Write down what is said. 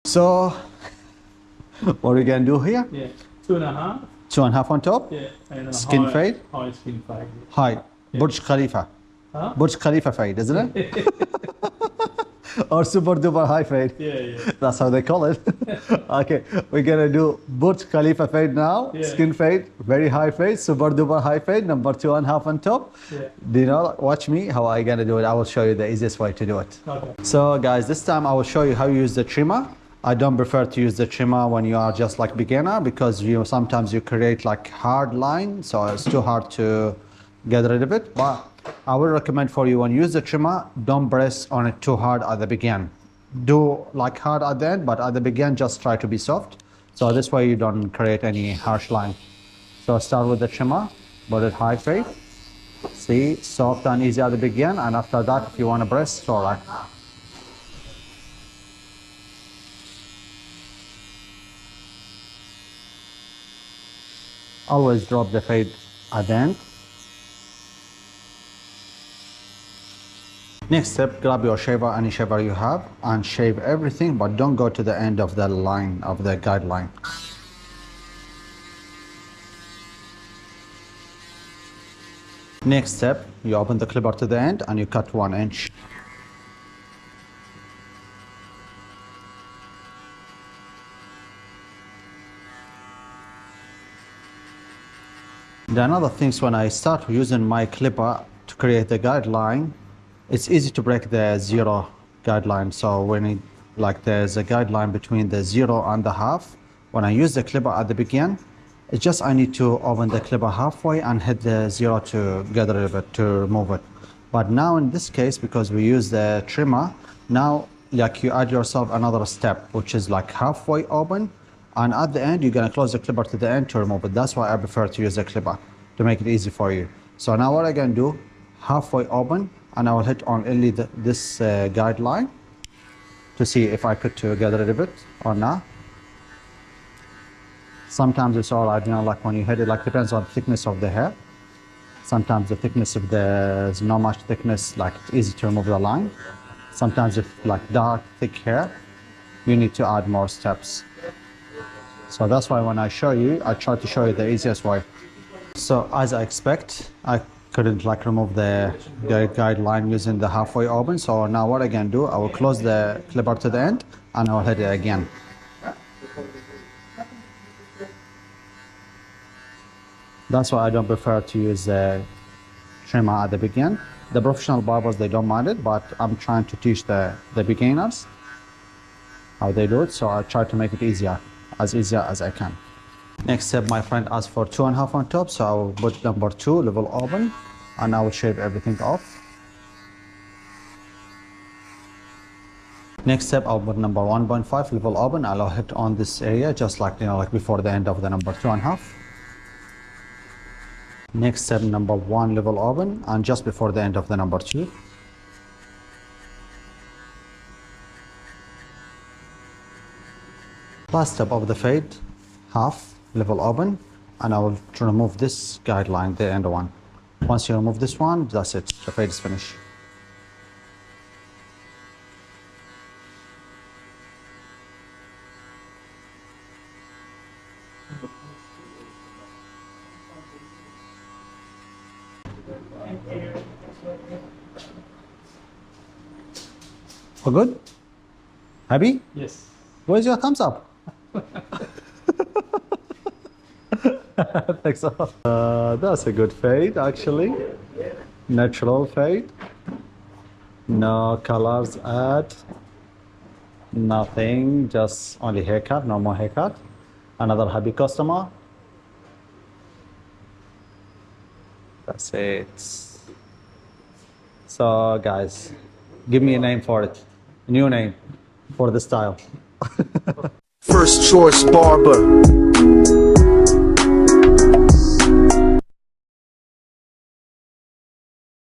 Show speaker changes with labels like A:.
A: So what are we gonna do here?
B: Yeah, 2.5.
A: 2.5 on top.
B: Yeah, and then
A: Skin
B: high,
A: fade.
B: High skin fade.
A: Hi, Burj Khalifa.
B: Huh?
A: Burj Khalifa fade, isn't it? Or super duper high fade.
B: Yeah.
A: That's how they call it. Okay, we're gonna do Burj Khalifa fade now.
B: Yeah.
A: Skin fade, very high fade, super duper high fade, number 2.5 on top.
B: Yeah.
A: Do you know? Watch me how I gonna do it. I will show you the easiest way to do it.
B: Okay.
A: So guys, this time I will show you how you use the trimmer. I don't prefer to use the trimmer when you are just like beginner, because sometimes you create like hard line, so it's too hard to get rid of it. But I would recommend for you, when you use the trimmer, don't press on it too hard at the beginning. Do like hard at the end, but at the beginning just try to be soft, so this way you don't create any harsh line. So start with the trimmer, put it high fade. See, soft and easy at the beginning, and after that if you want to press, it's alright. Always drop the fade at the end. Next step, grab your shaver, any shaver you have, and shave everything, but don't go to the end of the line, of the guideline. Next step, you open the clipper to the end and you cut 1 inch. The another things, when I start using my clipper to create the guideline, it's easy to break the 0 guideline. So when there's a guideline between the 0 and the half, when I use the clipper at the beginning, it's just I need to open the clipper halfway and hit the 0 to get rid of it, to remove it. But now in this case, because we use the trimmer, now like you add yourself another step, which is like halfway open, and at the end you're gonna close the clipper to the end to remove it. That's why I prefer to use the clipper, to make it easy for you. So now what I can do, halfway open, and I will hit on only this guideline to see if I could get rid of it or not. Sometimes it's alright, like when you hit it, like depends on the thickness of the hair. Sometimes the thickness of there's not much thickness, like it's easy to remove the line. Sometimes if like dark, thick hair, you need to add more steps. So that's why when I show you, I try to show you the easiest way. So as I expect, I couldn't like remove the guideline using the halfway open. So now what I can do, I will close the clipper to the end and I will hit it again. That's why I don't prefer to use the trimmer at the beginning. The professional barbers, they don't mind it, but I'm trying to teach the beginners how they do it. So I try to make it easier as I can. Next step, my friend asked for 2.5 on top, so I will put number 2 level open and I will shave everything off. Next step, I'll put number 1.5 level open. I'll hit on this area just like like before the end of the number 2.5. Next step, number 1 level open and just before the end of the number 2. Last step of the fade, half level open, and I will remove this guideline, the end one. Once you remove this one, that's it, the fade is finished. All good? Happy?
B: Yes.
A: Where's your thumbs up? Thanks. That's a good fade, actually. Natural fade. No colors add. Nothing, just only haircut, no more haircut. Another happy customer. That's it. So guys, give me a name for it. A new name for the style.
C: First choice barber.